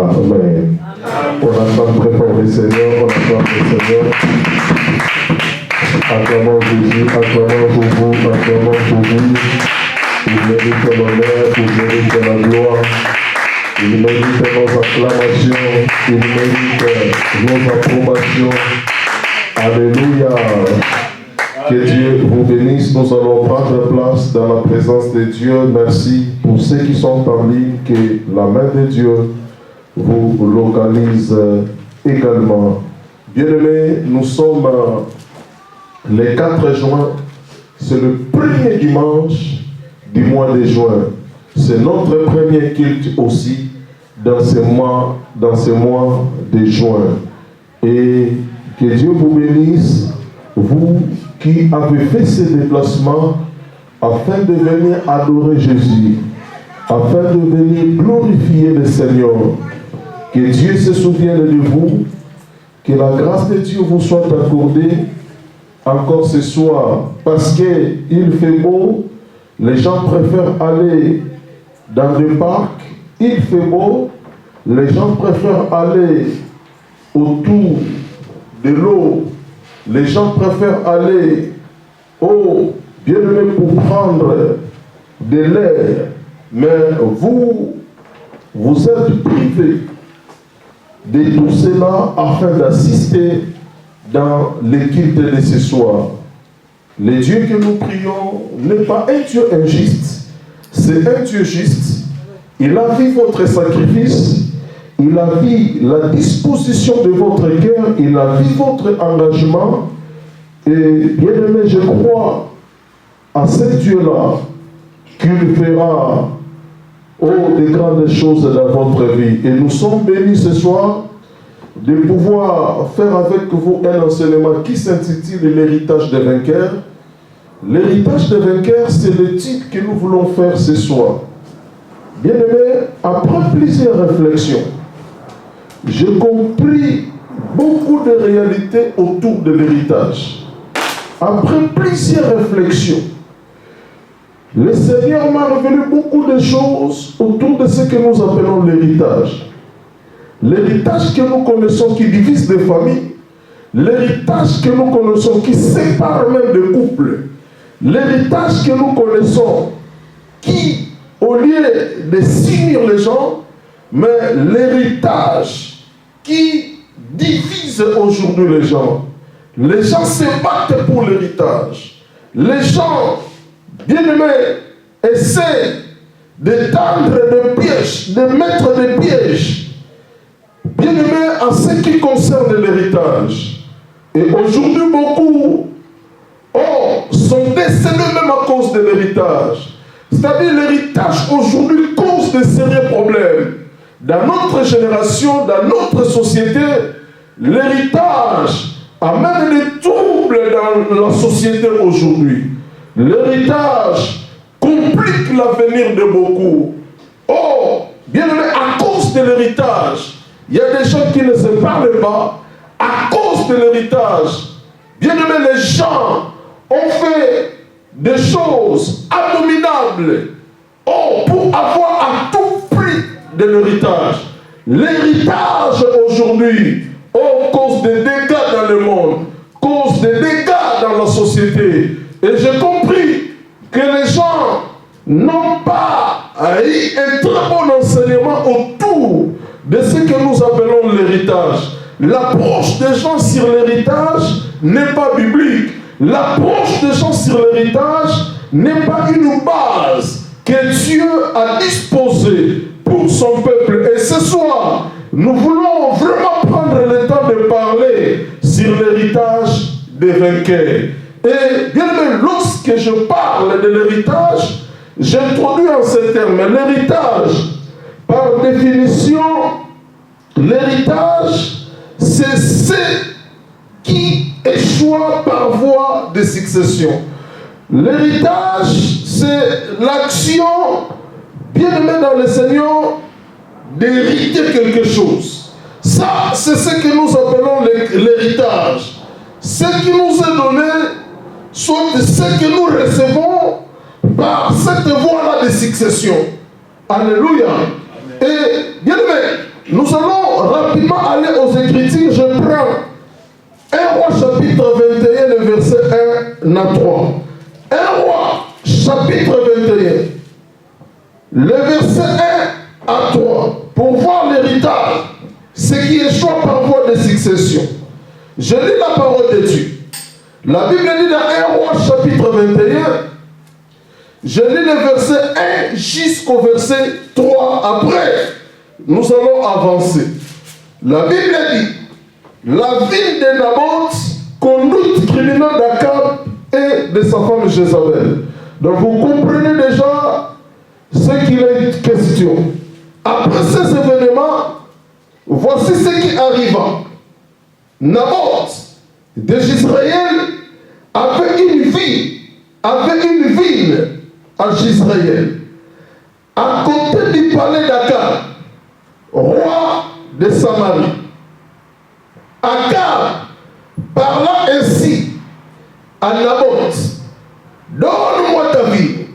Amen. On acclame très fort le Seigneur, on acclame le Seigneur. Acclamons Jésus, acclamons pour vous, acclamons pour vous. Il mérite l'honneur, il mérite la gloire. Il mérite nos acclamations, il mérite nos approbations. Alléluia. Que Dieu vous bénisse. Nous allons prendre place dans la présence de Dieu. Merci pour ceux qui sont en ligne, que la main de Dieu vous localise également. Bien-aimés, nous sommes le 4 juin. C'est le premier dimanche du mois de juin. C'est notre premier culte aussi dans ce mois de juin. Et que Dieu vous bénisse, vous qui avez fait ce déplacement afin de venir adorer Jésus, afin de venir glorifier le Seigneur. Que Dieu se souvienne de vous, que la grâce de Dieu vous soit accordée encore ce soir, parce qu'il fait beau, les gens préfèrent aller dans le parc, il fait beau, les gens préfèrent aller autour de l'eau, les gens préfèrent aller au bien-aimé pour prendre de l'air, mais vous êtes privés de tout cela afin d'assister dans le culte de ce soir. Le Dieu que nous prions n'est pas un Dieu injuste, c'est un Dieu juste. Il a vu votre sacrifice, il a vu la disposition de votre cœur, il a vu votre engagement. Et bien aimé, je crois à ce Dieu-là qu'il fera de grandes choses dans votre vie. Et nous sommes bénis ce soir de pouvoir faire avec vous un enseignement qui s'intitule l'héritage des vainqueurs. L'héritage des vainqueurs, c'est le titre que nous voulons faire ce soir. Bien aimé, après plusieurs réflexions, j'ai compris beaucoup de réalités autour de l'héritage. Après plusieurs réflexions, le Seigneur m'a révélé beaucoup de choses autour de ce que nous appelons l'héritage. L'héritage que nous connaissons qui divise des familles, l'héritage que nous connaissons qui sépare même des couples, l'héritage que nous connaissons qui, au lieu de s'unir les gens, mais l'héritage qui divise aujourd'hui les gens. Les gens se battent pour l'héritage. Les gens, bien-aimés, essaient d'étendre des pièges, de mettre des pièges, bien-aimés, en ce qui concerne l'héritage. Et aujourd'hui, beaucoup sont décédés même à cause de l'héritage. C'est-à-dire l'héritage aujourd'hui cause de sérieux problèmes. Dans notre génération, dans notre société, l'héritage amène des troubles dans la société aujourd'hui. L'héritage complique l'avenir de beaucoup. Bien aimé, à cause de l'héritage, il y a des gens qui ne se parlent pas. À cause de l'héritage, bien aimé, les gens ont fait des choses abominables pour avoir à tout prix de l'héritage. L'héritage aujourd'hui cause des dégâts dans le monde, cause des dégâts dans la société. Et j'ai compris que les gens n'ont pas eu un très bon enseignement autour de ce que nous appelons l'héritage. L'approche des gens sur l'héritage n'est pas biblique. L'approche des gens sur l'héritage n'est pas une base que Dieu a disposée pour son peuple. Et ce soir, nous voulons vraiment prendre le temps de parler sur l'héritage des vainqueurs. Et bien même, lorsque je parle de l'héritage, j'introduis en ces termes l'héritage. Par définition, l'héritage, c'est ce qui échoue par voie de succession. L'héritage, c'est l'action, bien aimé dans le Seigneur, d'hériter quelque chose. Ça, c'est ce que nous appelons l'héritage. Ce qui nous est donné, soit ce que nous recevons par cette voie-là de succession. Alléluia. Amen. Et bien aimé, Nous allons rapidement aller aux Écritures. Je prends 1 Roi chapitre 21, le verset 1 à 3. 1 Roi chapitre 21, le verset 1 à 3, pour voir l'héritage, ce qui est choix par voie de succession. Je lis la parole de Dieu. La Bible dit dans 1 Roi chapitre 21, je lis le verset 1 jusqu'au verset 3. Après, nous allons avancer. La Bible dit, la ville de Naboth, conduite criminelle d'Akab et de sa femme Jézabel. Donc vous comprenez déjà ce qu'il est question. Après ces événements, voici ce qui arriva. Naboth d'Israël avait une ville à Israël, à côté du palais d'Akab, roi de Samarie. Akab parla ainsi à Naboth, donne-moi ta ville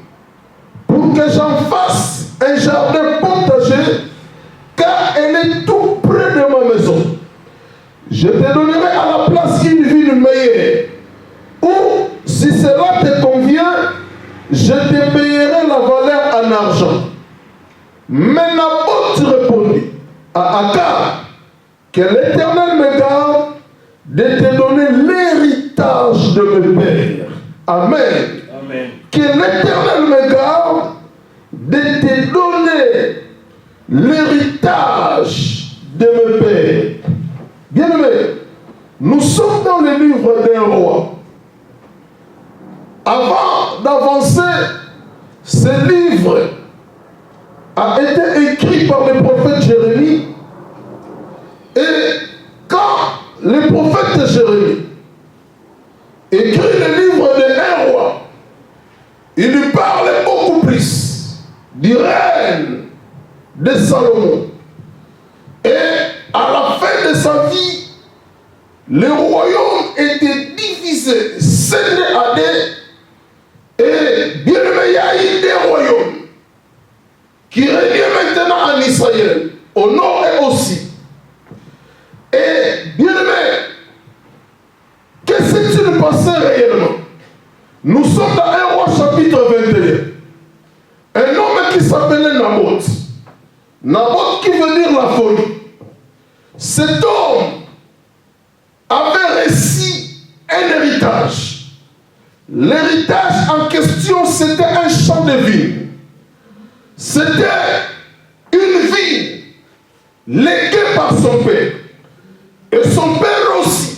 pour que j'en fasse un jardin potager, car elle est tout près de ma maison. Je te donnerai à la place une ville meilleure, ou si cela te convient, je te payerai la valeur en argent. Mais Naboth répondit à Akab, que l'Éternel me garde de te donner l'héritage de mes pères. Amen. Amen. Que l'Éternel me garde de te donner l'héritage de mes pères. Bien-aimés, nous sommes dans le livre d'un roi. Avant d'avancer, ce livre a été écrit par le prophète Jérémie. Et quand le prophète Jérémie écrit le livre de un roi, il lui parle beaucoup plus du règne de Salomon. Et à la fin de sa vie, le royaume était divisé, scindé à deux. Et bien aimé, il y a eu des royaumes qui règnent maintenant en Israël, au nord et au sud. Et bien aimé, qu'est-ce qui s'est passé réellement? Nous sommes dans 1 Roi chapitre 21. Un homme qui s'appelait Naboth. Naboth qui veut dire la folie. Cet homme avait reçu un héritage. L'héritage en question, c'était un champ de vigne. C'était une vigne léguée par son père. Et son père aussi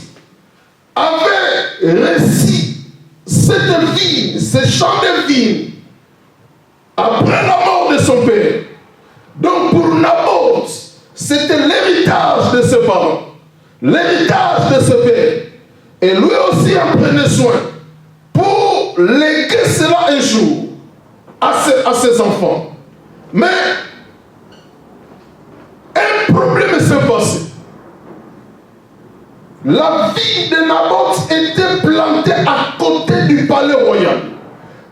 avait reçu cette vigne, ce champ de vigne, après la mort de son père. Donc pour Naboth, c'était l'héritage de ses parents, l'héritage de ses pères. Et lui aussi en prenait soin pour léguer cela un jour à ses enfants. Mais un problème s'est passé. La ville de Naboth était plantée à côté du palais royal,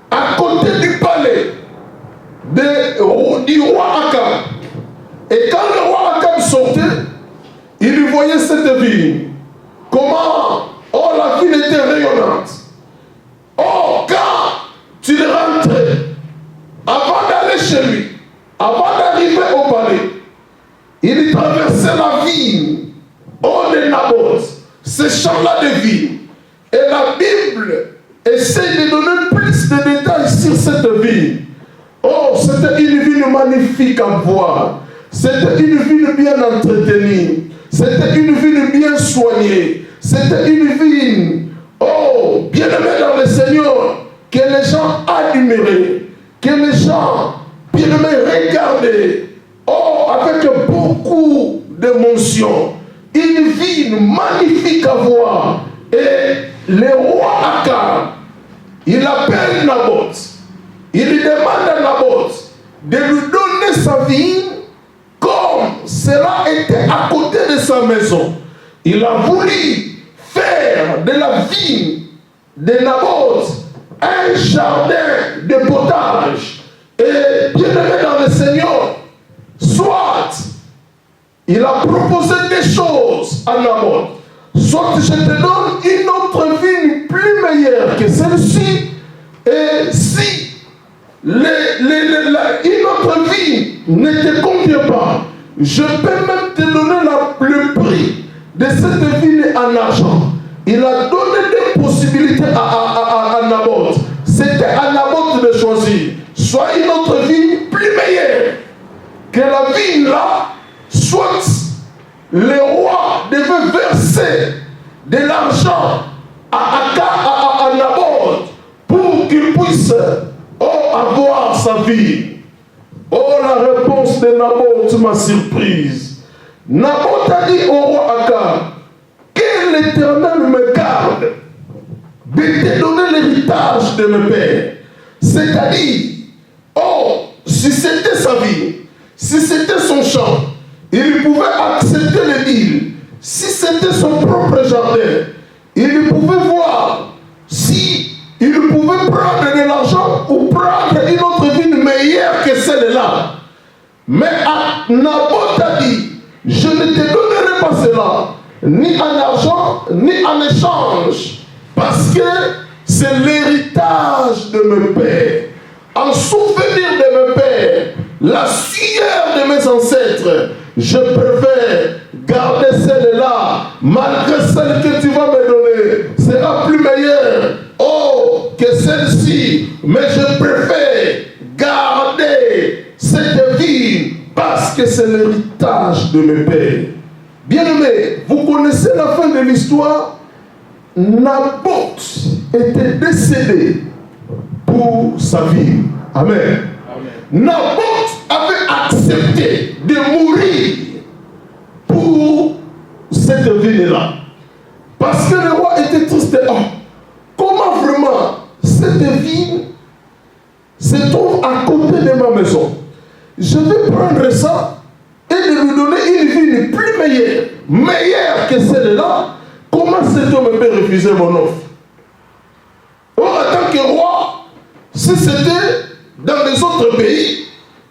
à côté du palais du roi Akab. Et quand le roi Akab sortait, il voyait cette ville. Comment? Oh, la ville était rayonnante. Oh, quand tu rentrais, avant d'aller chez lui, avant d'arriver au palais, il traversait la ville, oh, de Naboth, ce champ-là de vie. Et la Bible essaie de donner plus de détails sur cette ville. Oh, c'était une ville magnifique à voir. C'était une ville bien entretenue. C'était une ville bien soignée. C'était une ville, oh, bien aimée dans le Seigneur, que les gens admiraient, que les gens bien aimés regardaient, oh, avec beaucoup d'émotion. Une ville magnifique à voir. Et le roi Akab, il appelle Naboth. Il lui demande à Naboth de lui donner sa ville comme cela était à côté de sa maison. Il a voulu faire de la ville de Naboth un jardin de potage. Et bien aimé dans le Seigneur, soit il a proposé des choses à Naboth. Soit je te donne une autre vie plus meilleure que celle-ci, et si une autre vie ne te convient pas, je peux même te donner le prix de cette vie en argent. Il a donné des possibilités à Naboth. C'était à Naboth de choisir. Soit une autre vie plus meilleure que la vie là, soit le roi devait verser de l'argent à Naboth pour qu'il puisse avoir sa vie. Oh, la réponse de Naboth m'a surprise. Naboth a dit au roi Akab, que l'Éternel me garde de te donner l'héritage de mes pères. C'est-à-dire, oh, si c'était sa vie, si c'était son champ, il pouvait accepter le deal. Si c'était son propre jardin, il pouvait voir si il pouvait prendre de l'argent ou prendre une autre vie meilleure que celle-là. Mais Naboth a dit, je ne te donnerai pas cela, ni en argent, ni en échange, parce que c'est l'héritage de mes pères. En souvenir de mes pères, la sueur de mes ancêtres, je préfère garder celle-là, malgré celle que tu vas me donner, sera plus meilleure, oh, que celle-ci, mais je préfère garder cette vie, parce que c'est l'héritage de mes pères. Bien-aimés, vous connaissez la fin de l'histoire. Naboth était décédé pour sa vie. Amen. Naboth avait accepté de mourir pour cette vie-là. Parce que le roi était triste. Oh, comment vraiment cette vie se trouve à côté de ma maison? Je vais prendre ça et de lui donner une vie plus meilleure que celle-là. Comment cet homme peut refuser mon offre? Or, en tant que roi, si c'était dans les autres pays,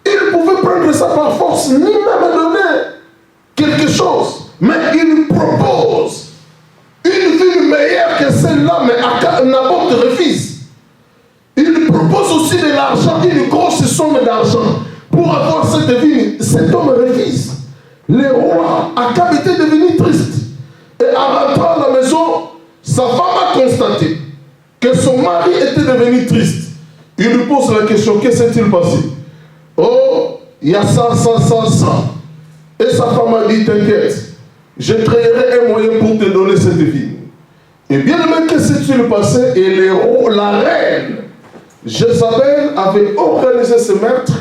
il pouvait prendre ça par force, ni même donner quelque chose. Mais il propose une vie meilleure que celle-là, mais Naboth refuse. Il propose aussi de l'argent, une grosse somme d'argent pour avoir cette vie. Cet homme refuse. Le roi Akab était devenu triste. Et en rentrant à la maison, sa femme a constaté que son mari était devenu triste. Il lui pose la question, qu'est-ce qui s'est-il passé? Oh, il y a ça. Et sa femme a dit, t'inquiète, je créerai un moyen pour te donner cette vie. Et bien même, qu'est-ce qui s'est passé? Et la reine Jézabel avait organisé ce meurtre,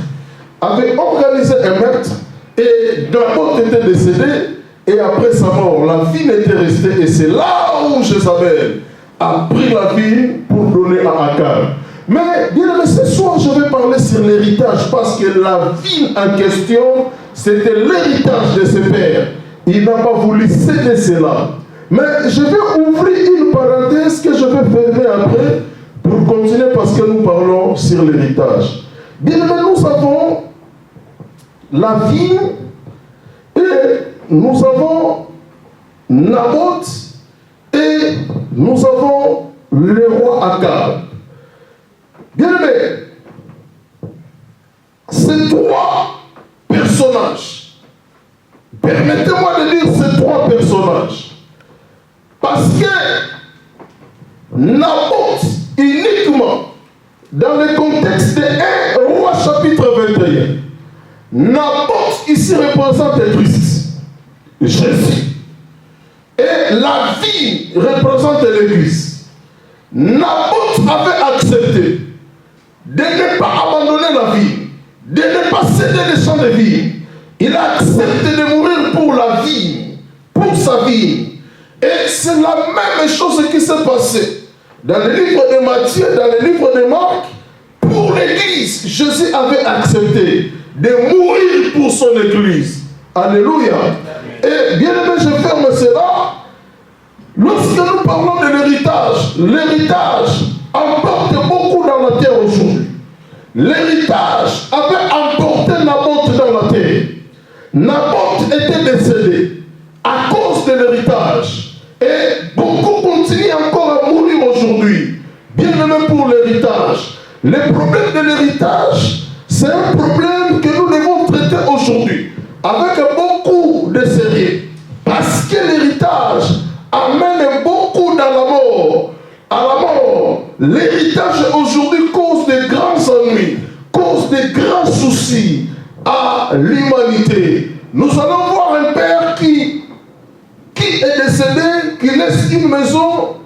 avait organisé un meurtre, et Naboth était décédé. Et après sa mort, la vie n'était restée. Et c'est là où Jézabel a pris la vie pour donner à Akab. Mais bien aimé, ce soir, je vais parler sur l'héritage. Parce que la vie en question, c'était l'héritage de ses pères. Il n'a pas voulu céder cela. Mais je vais ouvrir une parenthèse que je vais fermer après pour continuer parce que nous parlons sur l'héritage. Bien aimé, nous avons la vie et nous avons Naboth et nous avons le roi Akab. Bien aimé, ces trois personnages, permettez-moi de dire ces trois personnages, parce que Naboth, uniquement dans le contexte de 1 Roi chapitre 21, Naboth ici représente Christ. Jésus. Et la vie représente l'Église. Naboth avait accepté de ne pas abandonner la vie, de ne pas céder les champs de vie. Il a accepté de mourir pour la vie, pour sa vie. Et c'est la même chose qui s'est passée dans le livre de Matthieu, dans le livre de Marc. Pour l'Église, Jésus avait accepté de mourir pour son Église. Alléluia. Et bien aimé, je ferme cela. Lorsque nous parlons de l'héritage emporte beaucoup dans la terre aujourd'hui. L'héritage avait emporté Naboth dans la terre. Naboth était était décédé à cause de l'héritage. Et beaucoup continuent encore à mourir aujourd'hui. Bien aimé pour l'héritage. Le problème de l'héritage, c'est un problème que nous devons traiter aujourd'hui avec beaucoup de sérieux. Parce que l'héritage amène beaucoup dans la mort. À la mort, l'héritage aujourd'hui cause de grands ennuis, cause de grands soucis à l'humanité. Nous allons voir un père qui est décédé, qui laisse une maison.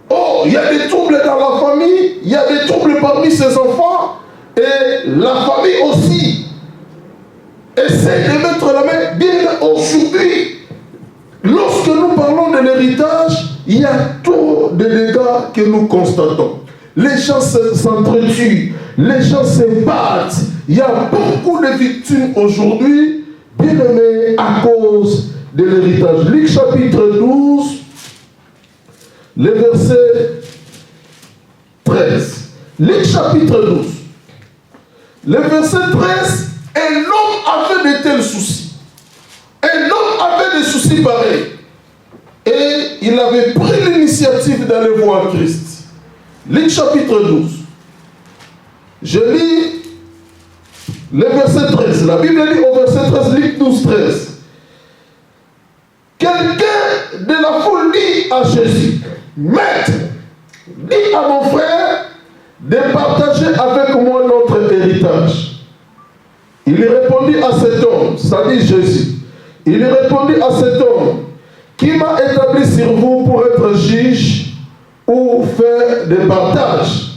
Oh, il y a des troubles dans la famille, il y a des troubles parmi ses enfants, et la famille aussi essaie de mettre la main. Bien aujourd'hui, lorsque nous parlons de l'héritage, il y a trop de dégâts que nous constatons. Les gens s'entretuent, les gens se battent. Il y a beaucoup de victimes aujourd'hui, bien aimés, à cause de l'héritage. Luc chapitre 12, le verset 13. Luc chapitre 12, le verset 13, un homme avait de tels soucis. Un homme avait des soucis pareils. Et il avait pris l'initiative d'aller voir Christ. Luc chapitre 12. Je lis le verset 13. La Bible dit au verset 13, Luc 12, 13. Quelqu'un de la foule dit à Jésus, Maître, dis à mon frère de partager avec moi notre héritage. Il répondit à cet homme, ça dit Jésus, il répondit à cet homme, qui m'a établi sur vous pour être juge ou faire des partages.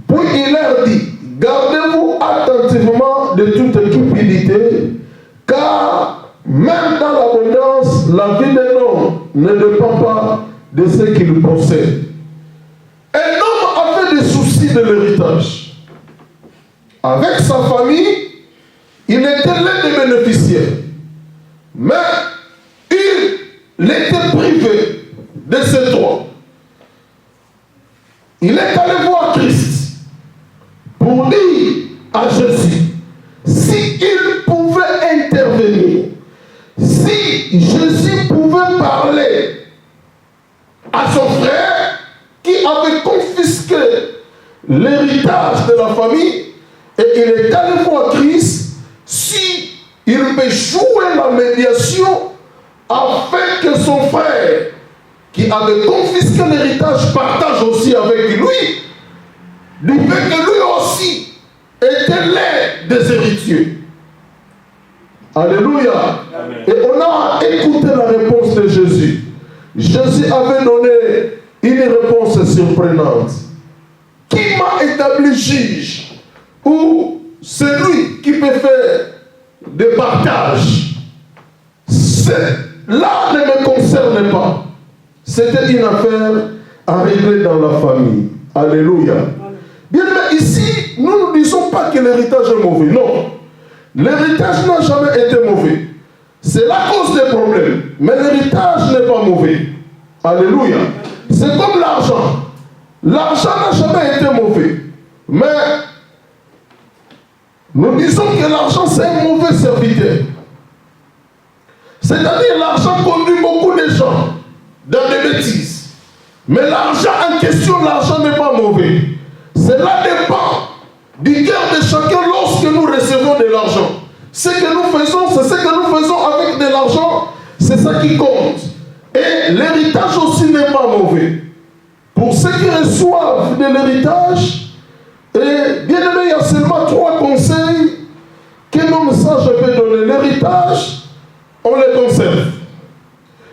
Puis il leur dit, gardez-vous attentivement de toute cupidité, car même dans l'abondance, la vie d'un homme ne dépend pas de ce qu'il possède. Un homme avait des soucis de l'héritage. Avec sa famille, il était l'un des bénéficiaires. Mais il était privé de ses droits. Il est allé voir Christ pour dire à Jésus, s'il pouvait intervenir, si Jésus pouvait parler à son frère qui avait confisqué l'héritage de la famille, et il est allé voir Christ, si il peut jouer la médiation afin que son frère qui avait confisqué l'héritage partage aussi avec lui, du fait que lui aussi était l'un des héritiers. Alléluia. Amen. Et on a écouté la réponse de Jésus. Jésus avait donné une réponse surprenante. Qui m'a établi juge ou celui qui peut faire des partages? Là ne me concerne pas. C'était une affaire à régler dans la famille. Alléluia. Bien, mais ici, nous ne disons pas que l'héritage est mauvais. Non. L'héritage n'a jamais été mauvais. C'est la cause des problèmes. Mais l'héritage n'est pas mauvais. Alléluia. C'est comme l'argent. L'argent n'a jamais été mauvais. Mais nous disons que l'argent c'est un mauvais serviteur. C'est-à-dire l'argent conduit beaucoup de gens dans des bêtises. Mais l'argent en question, l'argent n'est pas mauvais. Cela dépend du cœur de chacun lorsque nous recevons de l'argent. Ce que nous faisons, c'est ce que nous faisons avec de l'argent, c'est ça qui compte. Et l'héritage aussi n'est pas mauvais. Pour ceux qui reçoivent de l'héritage, et bien aimé, il y a seulement 3 conseils qu'un homme sage peut donner. L'héritage, on le conserve.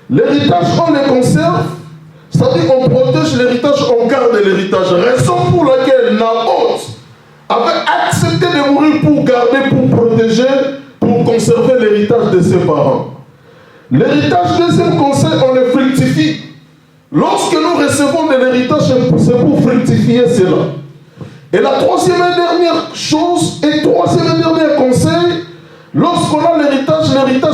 L'héritage, on le conserve. C'est-à-dire qu'on protège l'héritage, on garde l'héritage. Raison pour laquelle Naboth avait accepté de mourir pour garder, pour protéger, pour conserver l'héritage de ses parents. L'héritage, deuxième conseil, on le fructifie. Lorsque nous recevons de l'héritage, c'est pour fructifier cela. Et la troisième et dernière chose, et troisième et dernier conseil, lorsqu'on a l'héritage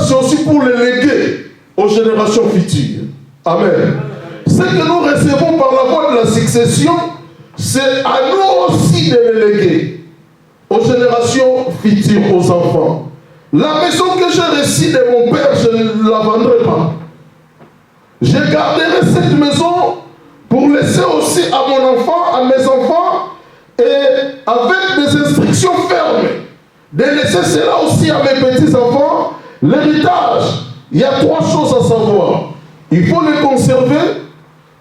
c'est aussi pour le léguer aux générations futures. Amen. Ce que nous recevons par la voie de la succession, c'est à nous aussi de le léguer aux générations futures, aux enfants. La maison que j'ai reçue de mon père, je ne la vendrai pas. Je garderai cette maison pour laisser aussi à mon enfant, à mes enfants, et avec des instructions fermes, de laisser cela aussi à mes petits-enfants. L'héritage, il y a 3 choses à savoir. Il faut le conserver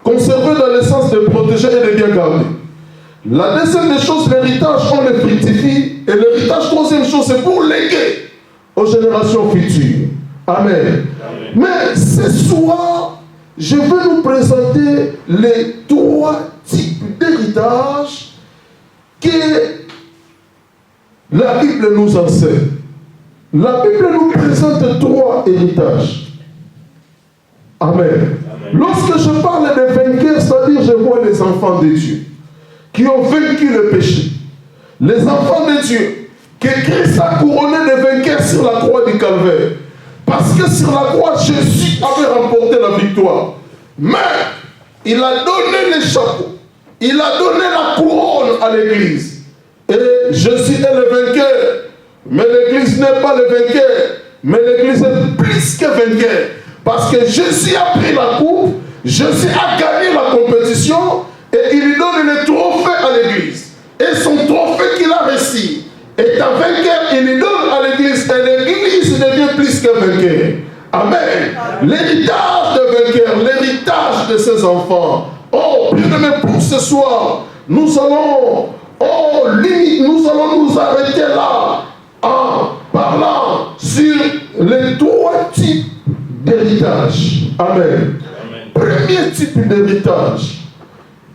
dans le sens de protéger et de bien garder. La deuxième des choses, l'héritage, on le fructifie. Et l'héritage, troisième chose, c'est pour léguer aux générations futures. Amen. Amen. Mais ce soir, je vais nous présenter les 3 types d'héritage que la Bible nous enseigne. La Bible nous présente 3 héritages. Amen. Amen. Lorsque je parle de vainqueurs, c'est-à-dire je vois les enfants de Dieu qui ont vaincu le péché. Les enfants de Dieu que Christ a couronné de vainqueurs sur la croix du Calvaire. Parce que sur la croix, Jésus avait remporté la victoire. Mais il a donné les chapeaux. Il a donné la couronne à l'Église. Et Jésus est le vainqueur. Mais l'Église n'est pas le vainqueur. Mais l'Église est plus que vainqueur. Parce que Jésus a pris la coupe. Jésus a gagné la compétition. Et il lui donne le trophée à l'Église. Et son trophée qu'il a reçu est un vainqueur. Il lui donne à l'Église. Et l'Église devient plus que vainqueur. Amen. L'héritage de vainqueur, l'héritage de ses enfants. Oh, bien-aimé, pour ce soir, nous allons nous arrêter là en parlant sur les 3 types d'héritage. Amen. Amen. Premier type d'héritage,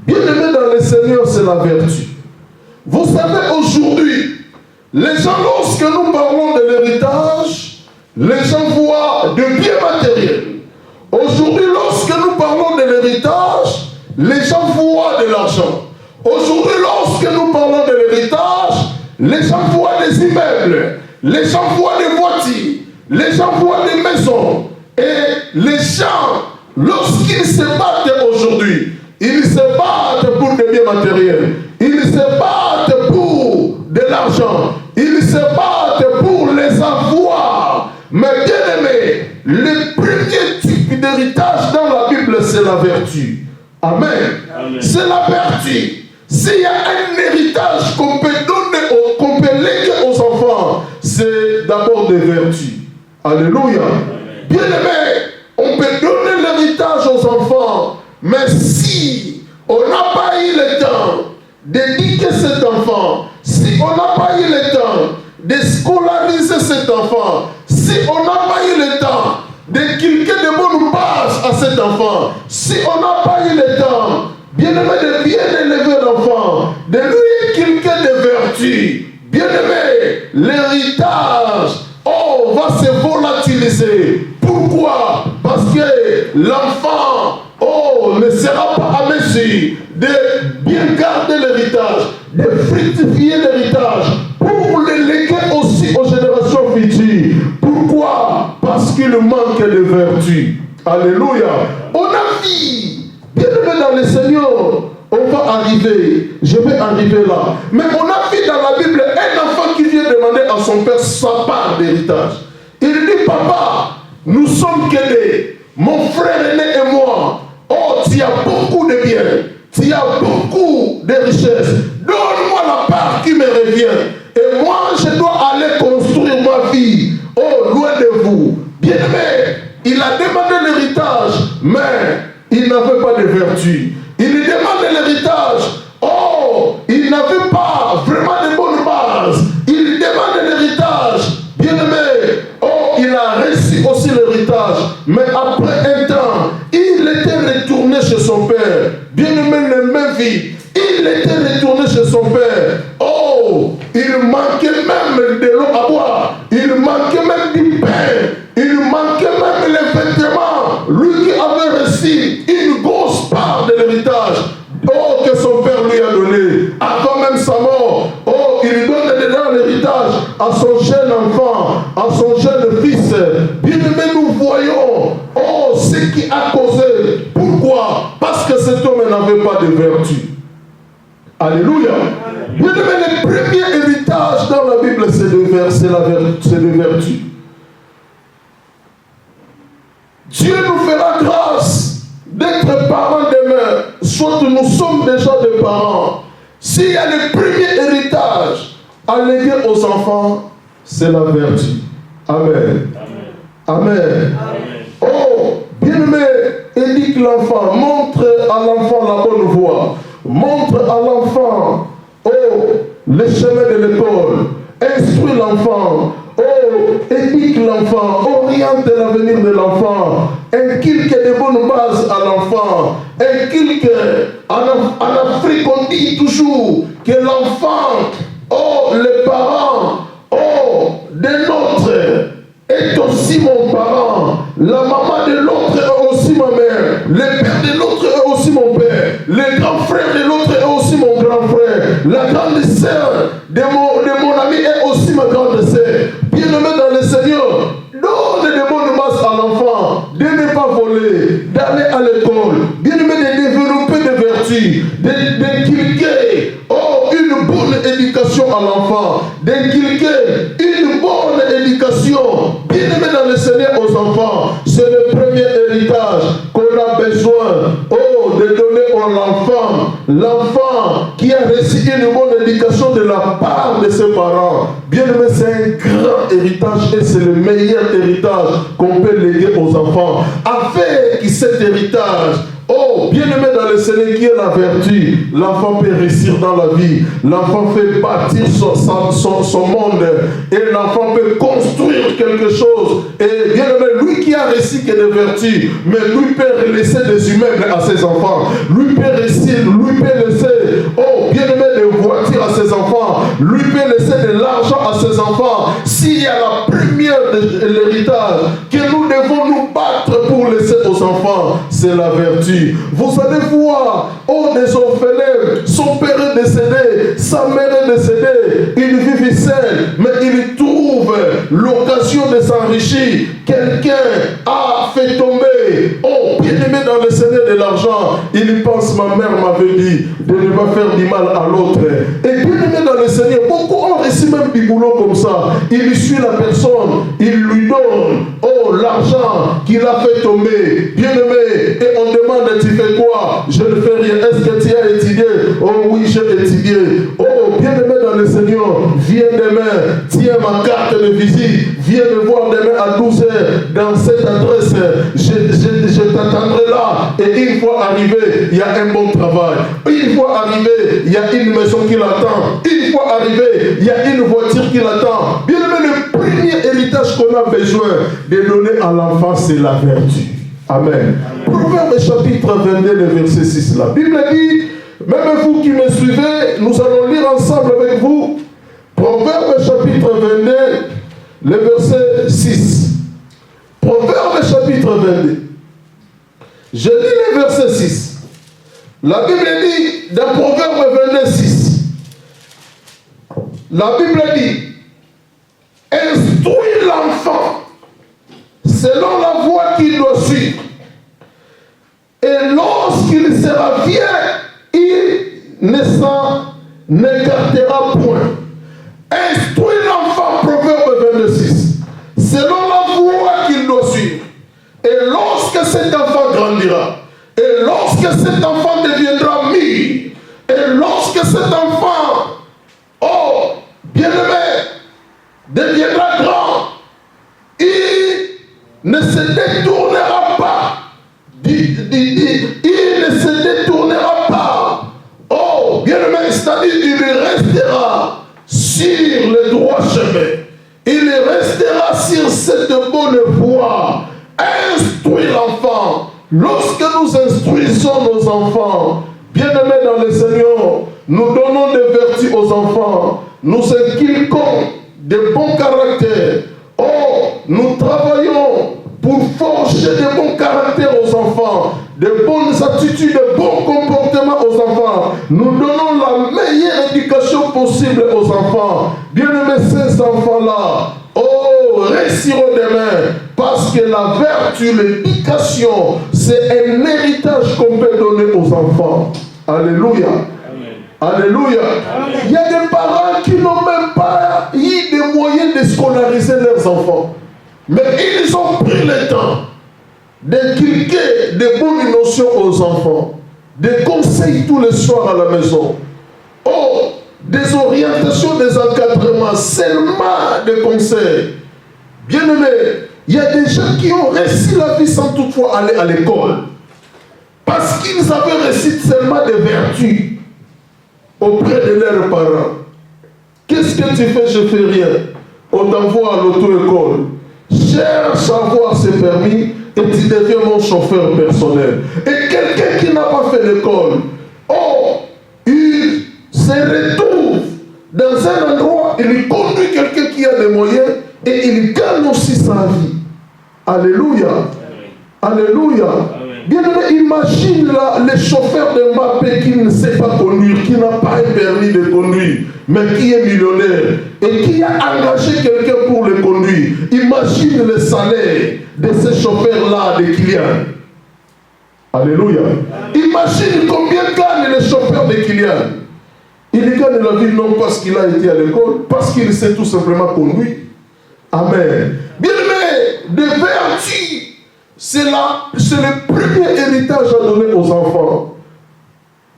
bien-aimé dans le Seigneur, c'est la vertu. Vous savez, aujourd'hui, les gens, lorsque nous parlons de l'héritage, les gens voient de biens matériels. Aujourd'hui, lorsque nous parlons de l'héritage, les gens voient de l'argent. Aujourd'hui, lorsque nous parlons de l'héritage, les gens voient des immeubles, les gens voient des voitures, les gens voient des maisons. Et les gens, lorsqu'ils se battent aujourd'hui, ils se battent pour des biens matériels, ils se battent pour de l'argent, ils se battent pour les avoirs. Mais bien aimé, le premier type d'héritage dans la Bible, c'est la vertu. Amen. Amen. C'est la vertu. S'il y a un héritage qu'on peut donner, qu'on peut léguer aux enfants, c'est d'abord des vertus. Alléluia. Amen. Bien aimé, on peut donner l'héritage aux enfants, mais si on n'a pas eu le temps d'éduquer cet enfant, si on n'a pas eu le temps de scolariser cet enfant, si on n'a pas eu le temps d'inculquer de bonnes bases à cet enfant, si on n'a pas eu le temps, bien aimé, de bien élever l'enfant, de lui inculquer des vertus, bien aimé, l'héritage, va se volatiliser. Pourquoi? Parce que l'enfant, ne sera pas à mesure de bien garder l'héritage, de fructifier l'héritage, pour le léguer aussi aux générations futures. Pourquoi? Parce qu'il manque de vertu. Alléluia. On a vu, bien aimé dans le Seigneur, on va arriver, je vais arriver là. Mais on a vu dans la Bible un enfant qui vient demander à son père sa part d'héritage. Il dit, papa, nous sommes qu'aidés, mon frère aîné et moi. Tu as beaucoup de biens, tu as beaucoup de richesses. Donne-moi la part qui me revient. Et moi, je dois aller construire ma vie, loin de vous. Bien aimé, il a demandé l'héritage, mais il n'avait pas de vertu. Il lui demande l'héritage. Il n'avait pas vraiment de bonnes bases. Il lui demande l'héritage. Bien aimé, il a reçu aussi l'héritage. Mais après un temps, il était retourné chez son père. Bien aimé, le même vie. Il était retourné chez son père. Il manquait même de l'eau à boire. Il manquait même du pain. Il manquait même les vêtements. Lui qui avait reçu une grosse part de l'héritage. Que son père lui a donné. Avant même sa mort. Il donne dedans l'héritage à son jeune enfant, à son jeune fils. Bien aimé, nous voyons ce qui a causé. Pourquoi? Parce que cet homme n'avait pas de vertu. Alléluia. Bien aimé, le premier héritage dans la Bible, c'est la vertu. des vertus. Dieu nous fera grâce d'être parents demain, soit nous sommes déjà des parents. S'il y a le premier héritage à léguer aux enfants, c'est la vertu. Amen. Amen. Amen. Oh, bien-aimé, éduque l'enfant, montre à l'enfant la bonne voie, montre à l'enfant, oh, le chemin de l'école, instruis l'enfant, oh, éduque l'enfant, oriente l'avenir de l'enfant, inculque de bonnes bases à l'enfant, inculque, en Afrique on dit toujours que l'enfant, oh, les parents, oh, de l'autre est aussi mon parent, la maman de l'autre est aussi ma mère, le père de l'autre est aussi mon père, le grand frère de l'autre est aussi mon grand frère, la grande sœur de mon ami est aussi ma grande sœur. Bien-aimé dans le Seigneur, donne de bonnes bases à l'enfant, de ne pas voler, d'aller à l'école, bien-aimé de développer des vertus, d'inculquer, oh, une bonne éducation à l'enfant, d'inculquer une bonne éducation, bien-aimé dans le Seigneur aux enfants. C'est le premier héritage qu'on a besoin, oh, de donner à l'enfant. L'enfant qui a reçu une bonne éducation de la part de ses parents. Bien-aimé, c'est un grand héritage et c'est le meilleur héritage qu'on peut léguer aux enfants. Avec cet héritage, oh, bien-aimé dans le Seigneur qui est la vertu, l'enfant peut réussir dans la vie. L'enfant fait bâtir son monde et l'enfant peut construire quelque chose. Et bien-aimé, lui qui a réussi que des vertus, mais lui peut laisser des immeubles à ses enfants. Lui peut réussir, lui peut laisser, oh, bien-aimé, des voitures à ses enfants. Lui peut laisser de l'argent à ses enfants. S'il y a la première de l'héritage que nous devons nous battre pour laisser aux enfants, c'est la vertu. Vous allez voir, oh, des orphelins, son père est décédé, sa mère est décédée, il vit seul, mais il trouve l'occasion de s'enrichir. Quelqu'un a fait tomber, oh, bien-aimé dans le Seigneur, de l'argent. Il pense, ma mère m'avait dit de ne pas faire du mal à l'autre. Et bien-aimé dans le Seigneur, beaucoup ont reçu même du boulot comme ça. Il suit la personne, il lui donne, oh, l'argent qu'il a fait tomber. Bien-aimé, et on demande, tu fais quoi? Je ne fais rien. Est-ce que tu as étudié? Oh oui, j'ai étudié. Oh, bien-aimé dans le Seigneur, viens demain, tiens ma carte de visite, viens me voir demain à 12h dans cette adresse. Je t'attendrai là. Et une fois arrivé, il y a un bon travail. Une fois arrivé, il y a une maison qui l'attend. Une fois arrivé, il y a une voiture qui l'attend. Bien-aimé, le premier héritage qu'on a besoin de donner à l'enfant, c'est la vertu. Amen. Proverbe chapitre 22, le verset 6. La Bible dit, même vous qui me suivez, nous allons lire ensemble avec vous. Proverbe chapitre 22, le verset 6. Proverbe chapitre 22. Je lis le verset 6. La Bible dit, dans Proverbe 22, 6. La Bible dit, instruis l'enfant selon la voie qu'il doit suivre. Et lorsqu'il sera vieux, il ne s'en écartera point. Instruis l'enfant, Proverbe 26, selon la voie qu'il doit suivre. Et lorsque cet enfant grandira, et lorsque cet enfant deviendra mûr, et lorsque cet enfant, oh, bien-aimé, deviendra grand, il ne se détournera pas. Il ne se détournera pas. Oh, bien-aimé, c'est-à-dire il restera sur le droit chemin. Il restera sur cette bonne voie. Instruis l'enfant. Lorsque nous instruisons nos enfants, bien-aimés dans le Seigneur, nous donnons des vertus aux enfants. Nous inculquons de bons caractères. Oh, nous travaillons pour forger de bons caractères aux enfants, de bonnes attitudes, de bons comportements aux enfants. Nous donnons la meilleure éducation possible aux enfants. Bien-aimés, ces enfants-là, oh, réussiront demain, parce que la vertu, l'éducation, c'est un héritage qu'on peut donner aux enfants. Alléluia. Amen. Alléluia. Il y a des parents qui n'ont même pas eu des moyens de scolariser leurs enfants. Mais ils ont pris le temps d'inculquer des bonnes notions aux enfants, des conseils tous les soirs à la maison. Oh, des orientations, des encadrements, seulement des conseils. Bien aimé, il y a des gens qui ont réussi la vie sans toutefois aller à l'école. Parce qu'ils avaient réussi seulement des vertus auprès de leurs parents. Qu'est-ce que tu fais? Je fais rien. On t'envoie à l'auto-école. Cherche à avoir ses permis et tu deviens mon chauffeur personnel. Et quelqu'un qui n'a pas fait l'école, oh, il se retrouve dans un endroit, il conduit quelqu'un qui a des moyens et il gagne aussi sa vie. Alléluia. Alléluia. Bien aimé, imagine là, le chauffeur de Mbappé qui ne sait pas conduire, qui n'a pas un permis de conduire, mais qui est millionnaire et qui a engagé quelqu'un pour le conduire. Imagine le salaire de ce chauffeur-là de Kylian. Alléluia. Imagine combien gagne le chauffeur de Kylian. Il gagne la vie non parce qu'il a été à l'école, parce qu'il sait tout simplement conduire. Amen. Bien aimé, des vertus. C'est le premier héritage à donner aux enfants.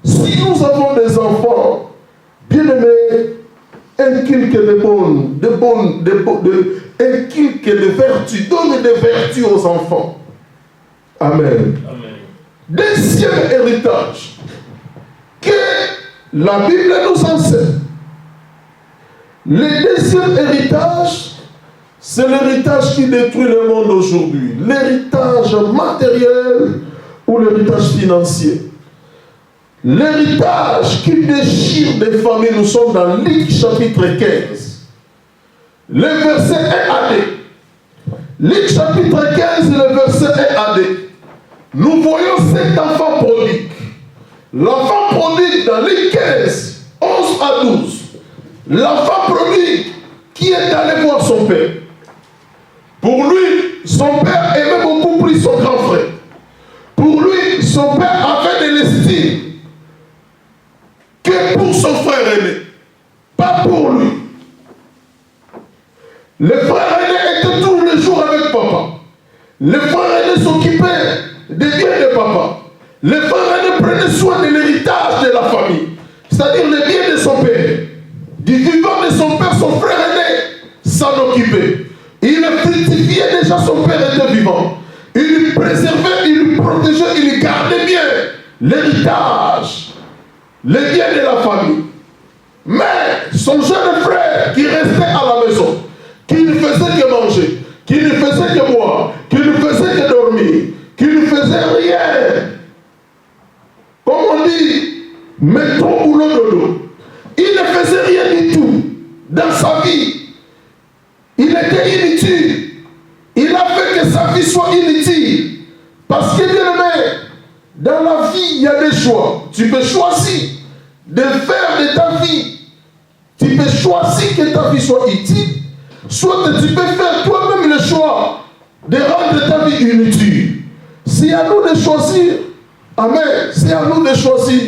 Si nous avons des enfants, bien aimés, inculquez inculquez des vertus, donnez des vertus aux enfants. Amen. Amen. Deuxième héritage que la Bible nous enseigne. Le deuxième héritage, c'est l'héritage qui détruit le monde aujourd'hui. L'héritage matériel ou l'héritage financier. L'héritage qui déchire des familles. Nous sommes dans Luc chapitre 15. Le verset 1 à 2. Luc chapitre 15, le verset 1 à 2. Nous voyons cet enfant prodigue. L'enfant prodigue dans Luc 15, 11 à 12. L'enfant prodigue qui est allé voir son père. Pour lui, son père aimait beaucoup plus son grand frère. Pour lui, son père avait de l'estime que pour son frère aîné. Pas pour lui. Le frère aîné était tous les jours avec papa. Le frère aîné s'occupait des biens de papa. Le frère aîné prenait soin de l'héritage de la famille. C'est-à-dire les biens de son père. Du vivant de son père, son frère aîné s'en occupait. Il fructifiait déjà, son père était vivant. Il préservait, il protégeait, il gardait bien l'héritage, les biens de la famille. Mais son jeune frère qui restait à la maison, qui ne faisait que manger, qui ne faisait que boire, qui ne faisait que dormir, qui ne faisait rien, comme on dit, métro boulot dodo, il ne faisait rien du tout dans sa vie. Il était inutile. Il a fait que sa vie soit inutile. Parce que, bien aimé, dans la vie, il y a des choix. Tu peux choisir de faire de ta vie. Tu peux choisir que ta vie soit utile. Soit tu peux faire toi-même le choix de rendre ta vie inutile. C'est à nous de choisir. Amen. C'est à nous de choisir.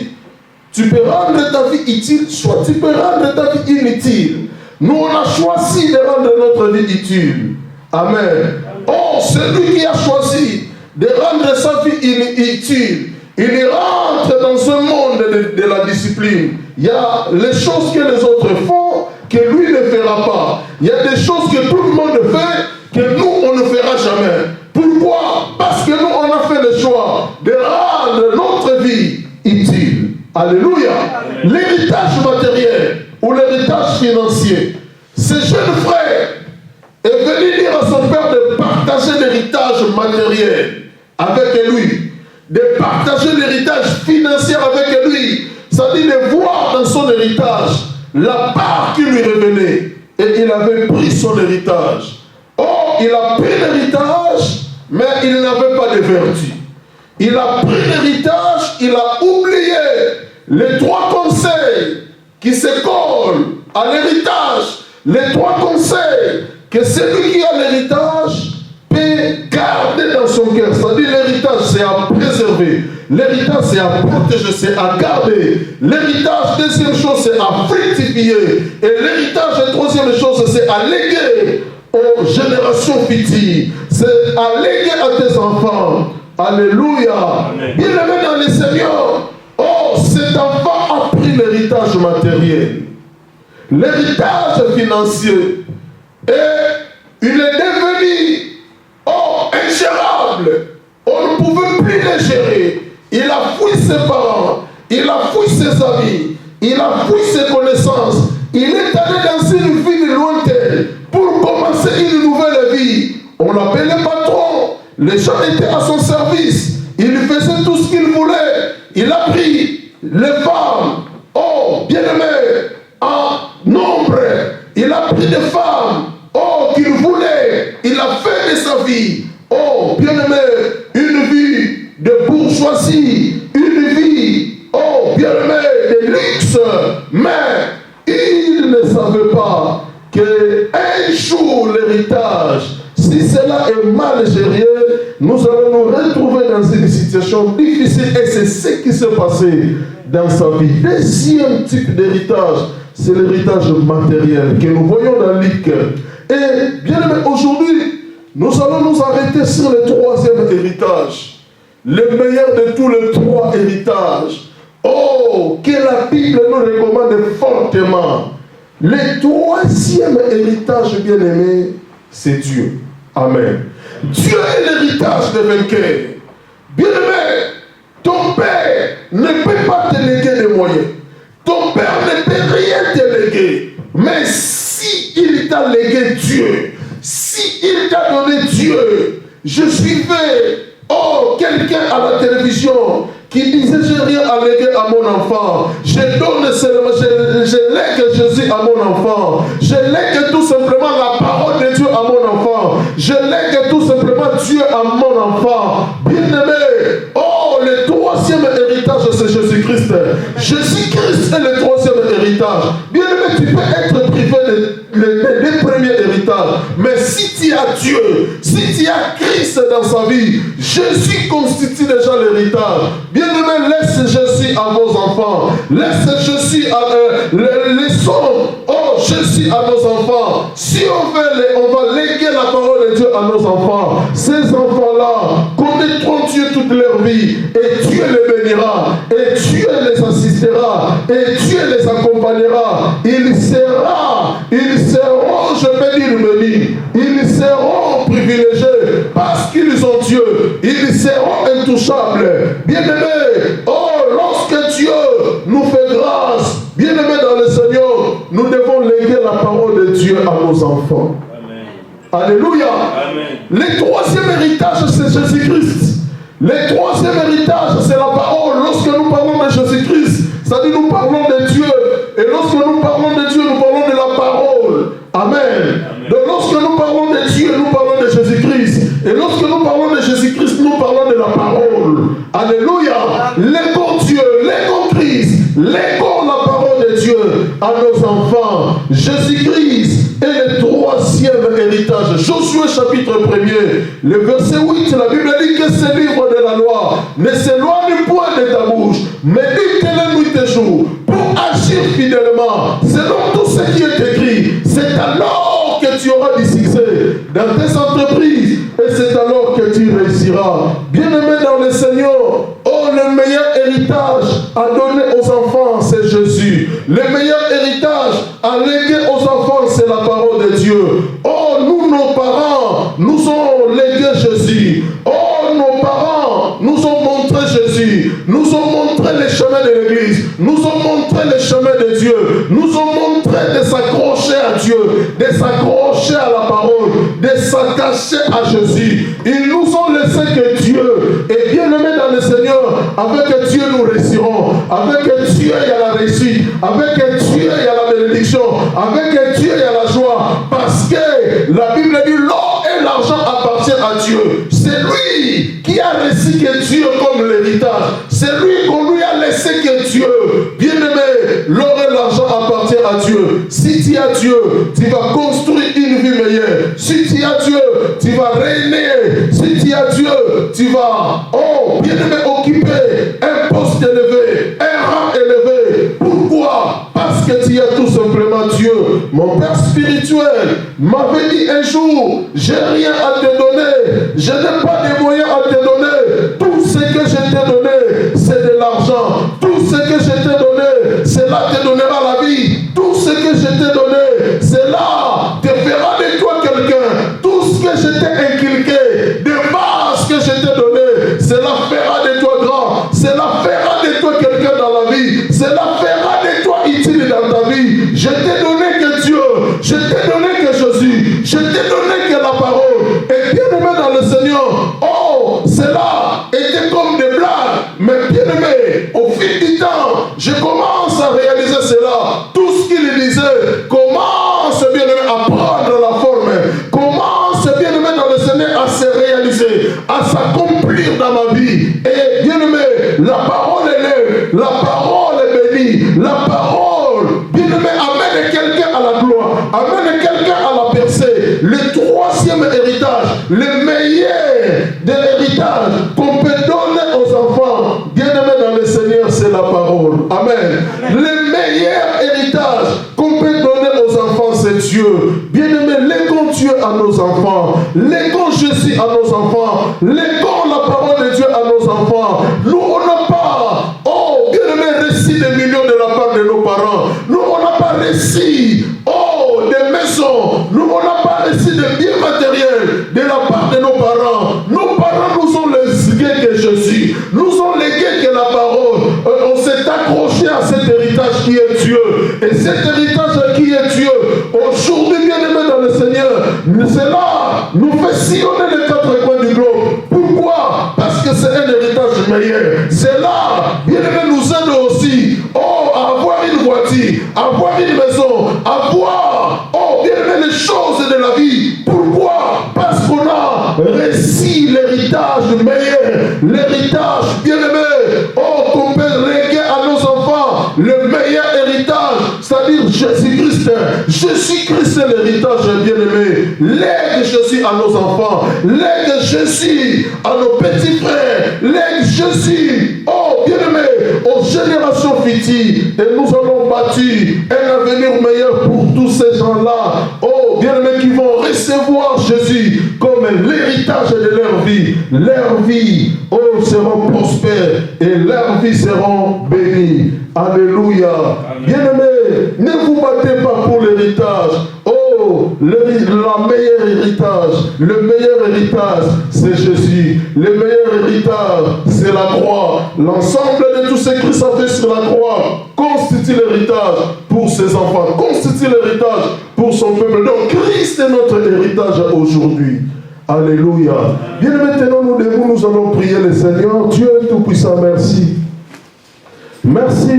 Tu peux rendre ta vie utile, soit tu peux rendre ta vie inutile. Nous, on a choisi de rendre notre vie utile. Amen. Oh, celui qui a choisi de rendre sa vie inutile, il rentre dans un monde de la discipline. Il y a les choses que les autres font, que lui ne fera pas. Il y a des choses que tout le monde fait, que nous, on ne fera jamais. Pourquoi? Parce que nous, on a fait le choix de rendre notre vie utile. Alléluia. L'héritage matériel ou l'héritage financier. Ce jeune frère est venu dire à son père de partager l'héritage matériel avec lui, de partager l'héritage financier avec lui, c'est-à-dire de voir dans son héritage la part qui lui revenait. Et il avait pris son héritage. Oh, il a pris l'héritage, mais il n'avait pas de vertu. Il a pris l'héritage, il a oublié les trois conseils qui se collent à l'héritage. Les trois conseils que celui qui a l'héritage peut garder dans son cœur. C'est-à-dire l'héritage, c'est à préserver. préserver. L'héritage, c'est à protéger, c'est à garder. L'héritage, deuxième chose, c'est à fructifier. Et l'héritage, troisième chose, c'est à léguer aux générations futures. C'est à léguer à tes enfants. Alléluia. Bien-aimé dans le Seigneur, oh, cet enfant a pris l'héritage matériel, l'héritage financier, et il est devenu, oh, ingérable. On ne pouvait plus le gérer. Il a fui ses parents, il a fui ses amis, il a fui ses connaissances. Il est allé dans une ville lointaine pour commencer une nouvelle vie. On l'appelait patron. Les gens étaient à son service. Il faisait tout ce qu'il voulait. Il a pris les femmes, oh, bien-aimées, en nombre. Il a pris des femmes, oh, qu'il voulait. Il a fait de sa vie, oh, bien-aimé, une vie de bourgeoisie, une vie, oh, bien-aimé, de luxe. Mais il ne savait pas qu'un jour l'héritage, si cela est mal géré, nous allons nous retrouver dans une situation difficile, et c'est ce qui s'est passé dans sa vie. Deuxième type d'héritage, c'est l'héritage matériel que nous voyons dans Luc. Et bien aimé, aujourd'hui, nous allons nous arrêter sur le troisième héritage, le meilleur de tous les trois héritages. Oh, que la Bible nous recommande fortement. Le troisième héritage, bien aimé, c'est Dieu. Amen. Dieu est l'héritage des vainqueurs. Bien aimé, ton père ne peut pas te léguer des moyens. Ton père ne peut rien te léguer. Mais si il t'a légué Dieu, si il t'a donné Dieu, je suivais, oh, quelqu'un à la télévision qui disait: j'ai rien à léguer à mon enfant, je donne seulement, je lègue Jésus à mon enfant, je lègue tout simplement la parole de Dieu à mon enfant, je lègue tout simplement Dieu à mon enfant. Bien-aimé, oh, le troisième héritage, c'est Jésus-Christ. Jésus-Christ est le troisième héritage. Bien-aimé, tu peux être privé des premiers héritages, mais si tu as Dieu, si tu as Christ dans sa vie, Jésus constitue déjà l'héritage. Bien-aimé, laisse Jésus à vos enfants, laisse Jésus à laissons, oh, Jésus à nos enfants. Si on va léguer la parole de Dieu à nos enfants, ces enfants-là connaîtront Dieu toute leur vie, et Dieu les bénira, et Dieu les assistera, et Dieu les accompagnera. Ils seront, je peux dire bénis, ils seront privilégiés parce qu'ils ont Dieu, ils seront intouchables. Bien-aimés, oh, lorsque Dieu nous fait grâce, bien-aimés dans le Seigneur, nous devons léguer la parole de Dieu à nos enfants. Amen. Alléluia. Amen. Le troisième héritage, c'est Jésus-Christ. Le troisième héritage, c'est la parole. Lorsque nous parlons de Jésus-Christ, ça dit nous parlons de Dieu. Et lorsque nous parlons de Dieu, nous parlons de la parole. Amen. Amen. Donc lorsque nous parlons de Dieu, nous parlons de Jésus-Christ. Et lorsque nous parlons de Jésus-Christ, nous parlons de la parole. Alléluia. Léguons Dieu, léguons Christ, léguons la parole de Dieu à nos enfants. Jésus-Christ est le troisième héritage. Josué chapitre 1er, le verset 8, la Bible dit que ce livre de la loi ne s'éloigne point de ta bouche, mais dicte-le nuit et jour pour agir fidèlement selon tout ce qui est écrit. C'est alors que tu auras du succès dans tes entreprises, et c'est alors que tu réussiras. Bien-aimé dans le Seigneur, oh, le meilleur héritage à donner aux enfants, c'est Jésus. Le meilleur héritage à léguer aux enfants, c'est la parole de Dieu. Oh, nous, nos parents, nous ont légué Jésus. Oh, nos parents nous ont montré Jésus, nous ont montré les chemins de l'Église, nous ont montré les chemins de Dieu, nous ont montré de s'accrocher à Dieu, de s'accrocher à la parole, de s'attacher à Jésus. Ils nous ont laissé que Dieu. Et bien aimé dans le Seigneur, avec Dieu nous réussirons, avec Dieu il y a la réussite, avec Dieu il y a la bénédiction, avec Dieu il y a la joie, parce que la Bible dit l'or et l'argent appartiennent à Dieu. C'est lui qui a reçu que Dieu comme l'héritage, c'est lui qu'on lui a laissé que Dieu. Bien aimé, l'or et l'argent appartiennent à Dieu. Si tu as Dieu, tu vas construire une vie meilleure. Si tu as Dieu, tu vas régner. Si tu as Dieu, tu vas, oh, bien aimé, occuper mon père spirituel m'avait dit un jour, j'ai rien à te donner, je n'ai pas de moyens à te donner, tout ce que je t'ai donné, c'est de l'argent, tout ce que je t'ai donné, cela te donnera la vie, tout ce que je t'ai donné, cela te fera de toi quelqu'un, tout ce que je t'ai inculqué, de base que je t'ai donné, cela fera de toi grand, cela fera de toi quelqu'un dans la vie, cela fera de toi utile dans ta vie. Je t'ai donné que Dieu, je t'ai donné que Jésus, je t'ai donné que la parole. Et bien aimé dans le Seigneur, oh, cela était comme des blagues, mais bien aimé, au fil du temps, je commence à réaliser cela. Tout ce qu'il disait commence bien aimé à prendre la forme, commence bien aimé dans le Seigneur à se réaliser, à s'accomplir dans ma vie. Et bien aimé, la parole est là, la parole est bénie, la parole, bien aimé, amène quelqu'un à la gloire, amène quelqu'un à la percée. Le troisième héritage, le meilleur de l'héritage qu'on peut donner aux enfants, bien aimé dans le Seigneur, c'est la parole. Amen. Le meilleur héritage qu'on peut donner aux enfants, c'est Dieu. Bien aimé, léguons Dieu à nos enfants, léguons Jésus à nos enfants, léguons la parole de Dieu à nos enfants. Nous, on n'a pas, oh, bien aimé, reçu des millions de la part de nos parents. Nous, on n'a pas reçu, oh, des maisons. Nous, on n'a pas reçu des biens matériels de la part de nos parents. Nos parents nous ont légué que Jésus, nous ont légué que la parole. On s'est accroché à cet héritage qui est Dieu. Et cet héritage qui est Dieu, aujourd'hui, bien aimé dans le Seigneur, cela nous fait sillonner les quatre coins du globe. Pourquoi? Parce que c'est un héritage meilleur. Cela, bien aimé, nous aide aussi, oh, à avoir une voiture, à avoir une maison, à avoir, oh, bien aimé, les choses de la vie. Pourquoi? Parce qu'on a reçu l'héritage meilleur, l'héritage, bien aimé, oh, qu'on peut léguer à nos enfants, le meilleur héritage, c'est-à-dire Jésus-Christ. Jésus-Christ est l'héritage, bien aimé. Lègue Jésus à nos enfants, lègue Jésus à nos petits frères, lègue Jésus, oh, bien aimé, aux générations futures. Et nous allons bâtir un avenir meilleur pour tous ces gens-là, oh, bien aimé, qui vont recevoir Jésus comme l'héritage de leur vie. Leur vie, oh, seront prospères et leur vie seront bénies. Alléluia. Bien-aimé, ne vous battez pas pour l'héritage. Oh, la meilleure héritage, le meilleur héritage, c'est Jésus. Le meilleur héritage, c'est la croix. L'ensemble de tout ce que Christ a fait sur la croix constitue l'héritage pour ses enfants, constitue l'héritage pour son peuple. Donc Christ est notre héritage aujourd'hui. Alléluia. Bien maintenant, nous allons prier le Seigneur. Dieu est tout-puissant, merci. Merci